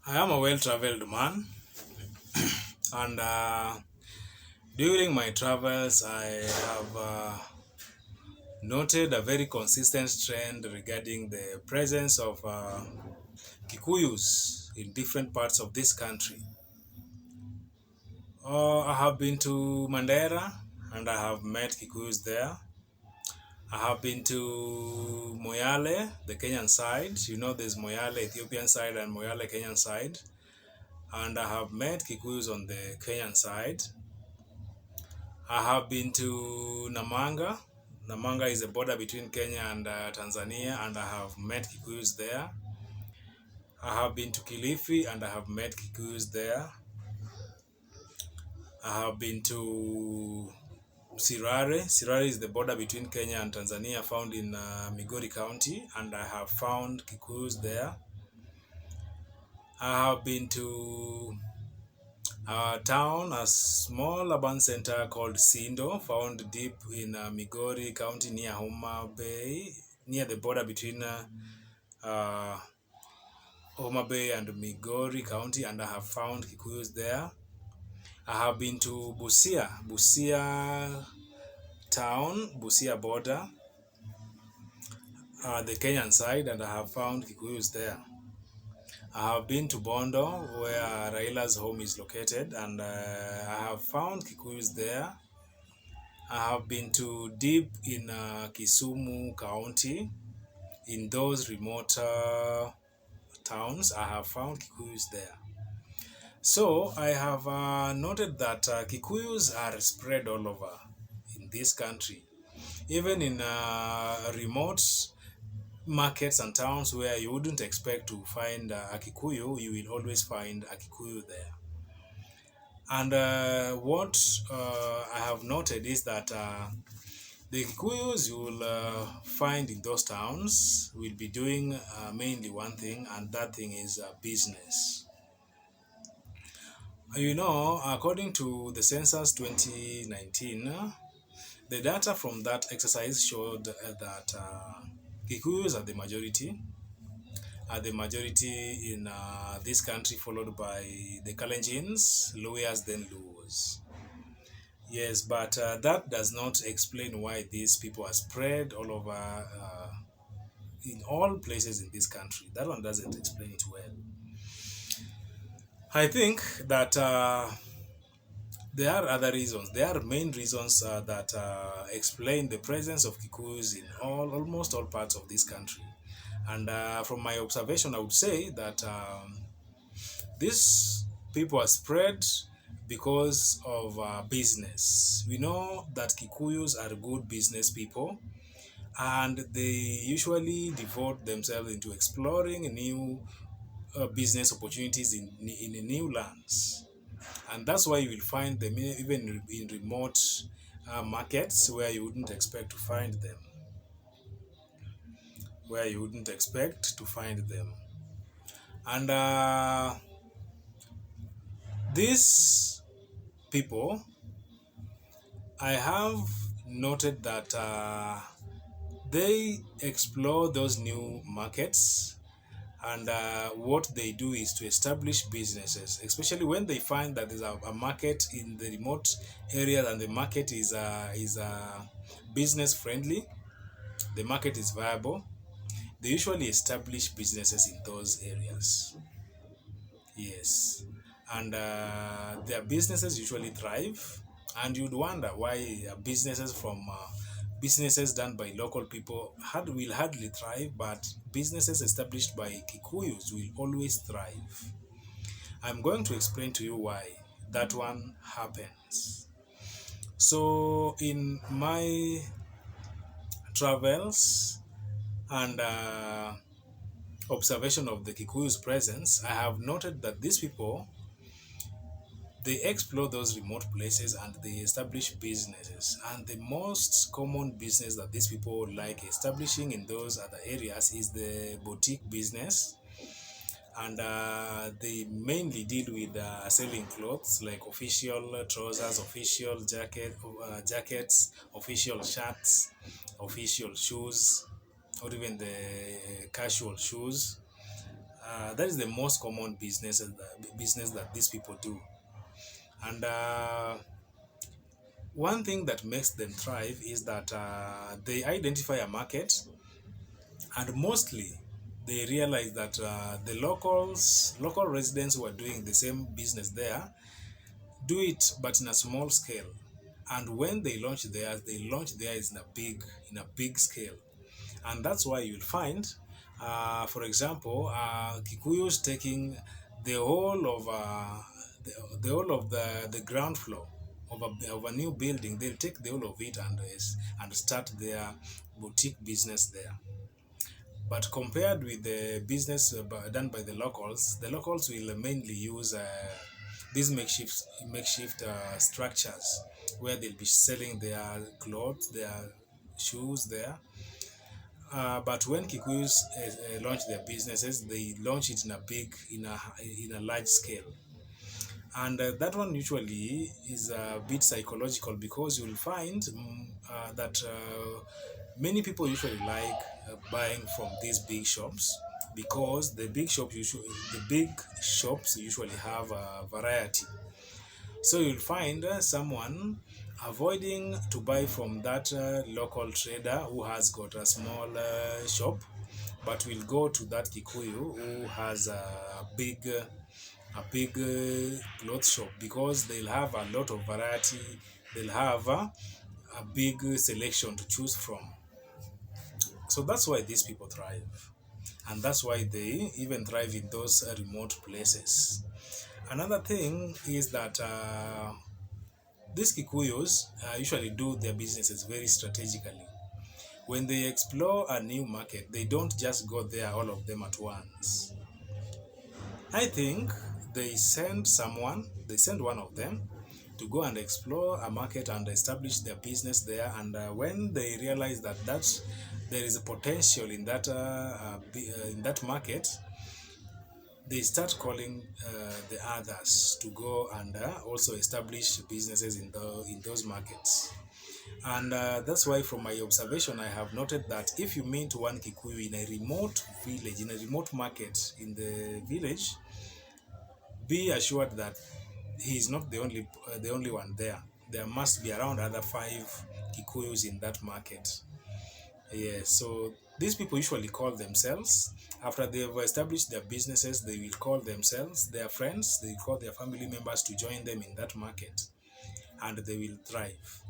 I am a well-traveled man, and during my travels, I have noted a very consistent trend regarding the presence of Kikuyus in different parts of this country. I have been to Mandera, and I have met Kikuyus there. I have been to Moyale, the Kenyan side. You know, there's Moyale Ethiopian side and Moyale Kenyan side, and I have met Kikuyus on the Kenyan side. I have been to Namanga. Namanga is a border between Kenya and Tanzania, and I have met Kikuyus there. I have been to Kilifi, and I have met Kikuyus there. I have been to Sirare. Sirare is the border between Kenya and Tanzania, found in Migori County, and I have found Kikuyus there. I have been to a town, a small urban center called Sindo, found deep in Migori County near Homa Bay, near the border between uh, Homa Bay and Migori County, and I have found Kikuyus there. I have been to Busia town, Busia border, the Kenyan side, and I have found Kikuyus there. I have been to Bondo, where Raila's home is located, and I have found Kikuyus there. I have been to deep in Kisumu County, in those remote towns. I have found Kikuyus there. So I have noted that Kikuyus are spread all over in this country, even in remote markets and towns where you wouldn't expect to find a Kikuyu, you will always find a Kikuyu there. And what I have noted is that the Kikuyus you will find in those towns will be doing mainly one thing, and that thing is business. You know, according to the census 2019, the data from that exercise showed that Kikuyus are the majority in this country, followed by the Kalenjins, Luyas, then Luos. Yes, but that does not explain why these people are spread all over in all places in this country. That one doesn't explain it well. I think that there are other reasons. There are main reasons that explain the presence of Kikuyus in almost all parts of this country. And from my observation, I would say that these people are spread because of business. We know that Kikuyus are good business people, and they usually devote themselves into exploring new business opportunities in new lands. And that's why you will find them even in remote markets where you wouldn't expect to find them. Where you wouldn't expect to find them. And these people, I have noted that they explore those new markets, and what they do is to establish businesses, especially when they find that there's a market in the remote area and the market is business friendly, the market is viable. They usually establish businesses in those areas. Yes, and their businesses usually thrive, and you'd wonder why businesses done by local people will hardly thrive, but businesses established by Kikuyus will always thrive. I'm going to explain to you why that one happens. So, in my travels and observation of the Kikuyus' presence, I have noted that these people, they explore those remote places and they establish businesses. And the most common business that these people like establishing in those other areas is the boutique business. And they mainly deal with selling clothes like official trousers, official jackets, official shirts, official shoes, or even the casual shoes. That is the most common business that these people do. And one thing that makes them thrive is that they identify a market, and mostly they realize that the local residents who are doing the same business there do it, but in a small scale. And when they launch theirs in a big scale. And that's why you'll find, for example, Kikuyus taking the whole of the whole of the ground floor of a new building. They'll take the whole of it and start their boutique business there. But compared with the business done by the locals will mainly use these makeshift structures where they'll be selling their clothes, their shoes there. But when Kikuyus launch their businesses, they launch it in a large scale, and that one usually is a bit psychological, because you'll find that many people usually like buying from these big shops, because the big shops usually have a variety. So you'll find someone avoiding to buy from that local trader who has got a small shop, but will go to that Kikuyu who has a big cloth shop, because they'll have a lot of variety. They'll have a big selection to choose from. So that's why these people thrive, and that's why they even thrive in those remote places. Another thing is that these Kikuyus usually do their businesses very strategically. When they explore a new market, they don't just go there, all of them at once. I think they send one of them to go and explore a market and establish their business there. And when they realize that there is a potential in that market, they start calling the others to go and also establish businesses in those markets. And that's why, from my observation, I have noted that if you meet one Kikuyu in a remote village, in a remote market in the village, be assured that he is not the only one there. There must be around other 5 Kikuyus in that market. Yeah, so these people usually call themselves, after they've established their businesses, they will call themselves, their friends, they call their family members to join them in that market, and they will thrive.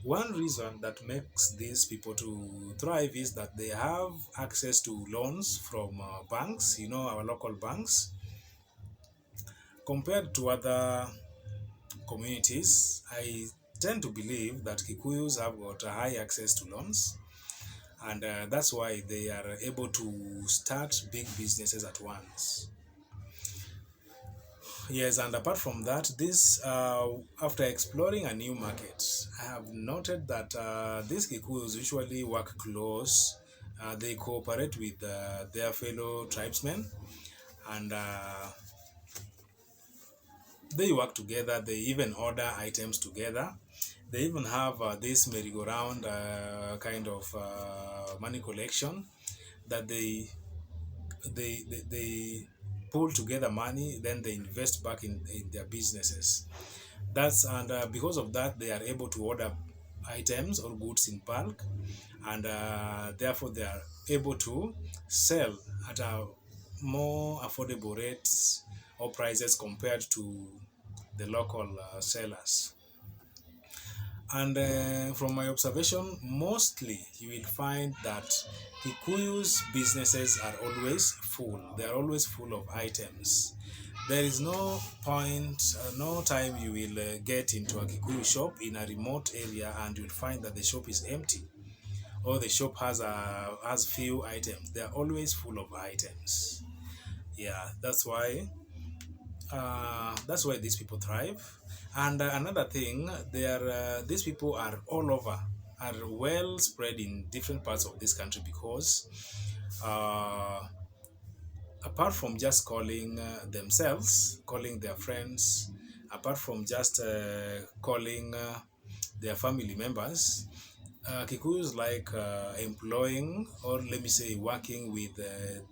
One reason that makes these people to thrive is that they have access to loans from banks, our local banks. Compared to other communities, I tend to believe that Kikuyus have got a high access to loans, and that's why they are able to start big businesses at once. Yes, and apart from that, after exploring a new market, I have noted that these Kikuyus usually work close. They cooperate with their fellow tribesmen, and they work together. They even order items together. They even have this merry-go-round kind of money collection that they pull together money, then they invest back in their businesses. And because of that, they are able to order items or goods in bulk, and therefore they are able to sell at a more affordable rates or prices compared to the local sellers. And from my observation, mostly you will find that Kikuyu's businesses are always full. They are always full of items. There is no point, no time you will get into a Kikuyu shop in a remote area and you'll find that the shop is empty, or the shop has few items. They are always full of items. Yeah, that's why these people thrive. And another thing, these people are all over, are well spread in different parts of this country, because uh, apart from just calling themselves, calling their friends, apart from just calling their family members, Kikuyus like employing, or let me say working with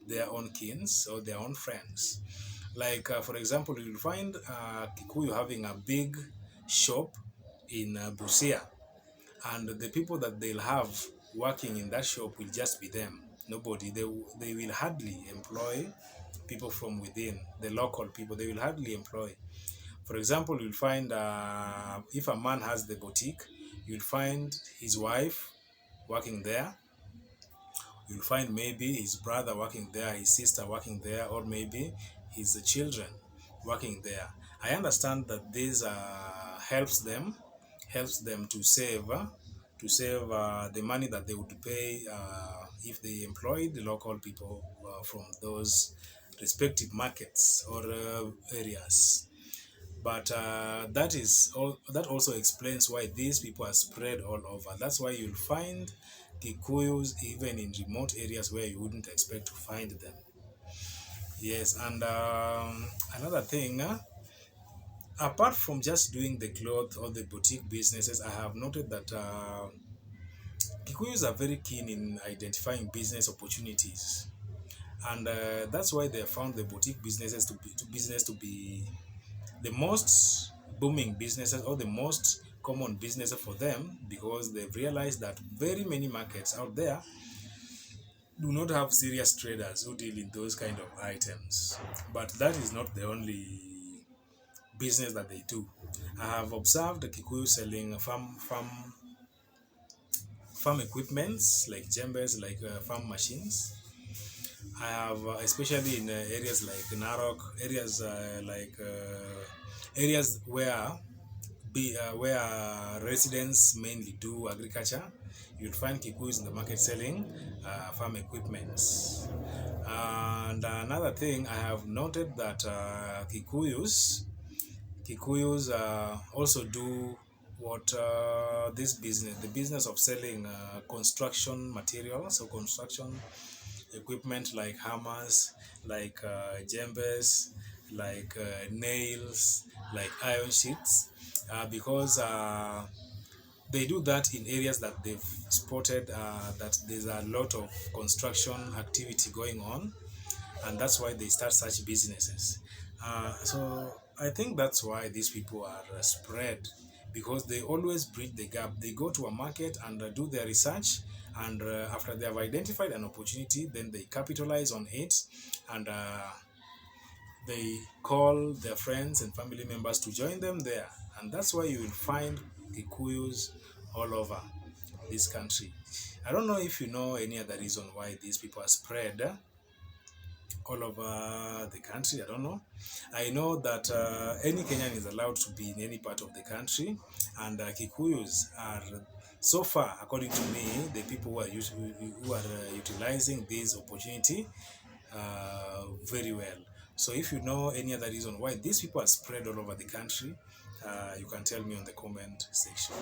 their own kins or their own friends. Like for example, you'll find Kikuyu having a big shop in Busia, and the people that they'll have working in that shop will just be them. Nobody. They will hardly employ people from within, the local people. They will hardly employ. For example, you'll find if a man has the boutique, you'll find his wife working there. You'll find maybe his brother working there, his sister working there, or maybe his children working there. I understand that this helps them to save the money that they would pay if they employed the local people from those respective markets or areas. But that also explains why these people are spread all over. That's why you'll find Kikuyus even in remote areas where you wouldn't expect to find them. Yes, and another thing, apart from just doing the cloth or the boutique businesses, I have noted that Kikuyus are very keen in identifying business opportunities, and that's why they have found the boutique business to be the most booming businesses, or the most common businesses for them, because they've realized that very many markets out there do not have serious traders who deal in those kind of items. But that is not the only business that they do. I have observed the Kikuyu selling farm equipments like jembes, like farm machines. I have, especially in areas like Narok, areas where residents mainly do agriculture. You'd find Kikuyus in the market selling farm equipments. And another thing, I have noted that Kikuyus also do what the business of selling construction materials, so construction equipment like hammers, like jembes, like nails, like iron sheets, because they do that in areas that they've spotted that there's a lot of construction activity going on, and that's why they start such businesses. So I think that's why these people are spread, because they always bridge the gap. They go to a market and do their research, and after they have identified an opportunity, then they capitalize on it, and they call their friends and family members to join them there. And that's why you will find Kikuyus all over this country. I don't know if you know any other reason why these people are spread all over the country. I don't know. I know that any Kenyan is allowed to be in any part of the country, and Kikuyus are, so far, according to me, the people who are utilizing this opportunity very well. So if you know any other reason why these people are spread all over the country, you can tell me on the comment section.